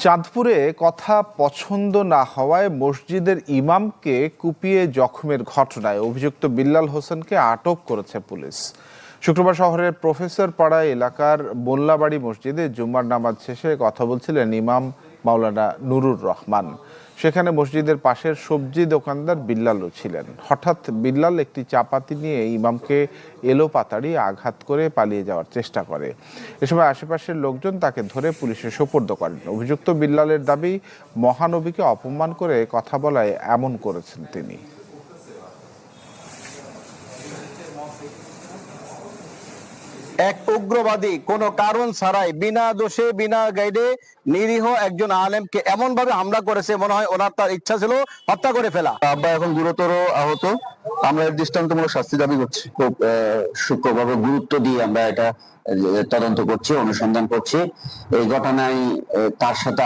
চাঁদপুরে কথা পছন্দ না হওয়ায় মসজিদের ইমামকে কুপিয়ে জখমের ঘটনায় অভিযুক্ত বিল্লাল হোসেনকে আটক করেছে পুলিশ। শুক্রবার শহরের প্রফেসর পাড়া এলাকার মোল্লাবাড়ি মসজিদে জুম্মার নামাজ শেষে কথা বলছিলেন ইমাম মাওলানা নুরুর রহমান। সেখানে মসজিদের পাশের সবজি দোকানদার বিল্লালও ছিলেন। হঠাৎ বিল্লাল একটি চাপাতি নিয়ে ইমামকে এলোপাতাড়ি আঘাত করে পালিয়ে যাওয়ার চেষ্টা করে। এ সময় আশেপাশের লোকজন তাকে ধরে পুলিশে সোপর্দ করেন। অভিযুক্ত বিল্লালের দাবি, মহানবীকে অপমান করে কথা বলায় এমন করেছেন তিনি। এক উগ্রবাদী কোনো কারণ ছাড়াই বিনা দোষে বিনা গাইডে নিরীহ একজন আলেমকে এমন ভাবে হামলা করেছে, মনে হয় ওনার তার ইচ্ছা ছিল হত্যা করে ফেলা। আব্বা এখন গুরুতর আহত। আমরা এর দৃষ্টান্তমূলক শাস্তি দাবি করছি। খুব সূক্ষ্মভাবে গুরুত্ব দিয়ে আমরা এটা তদন্ত করছি, অনুসন্ধান করছি। এই ঘটনায় তার সাথে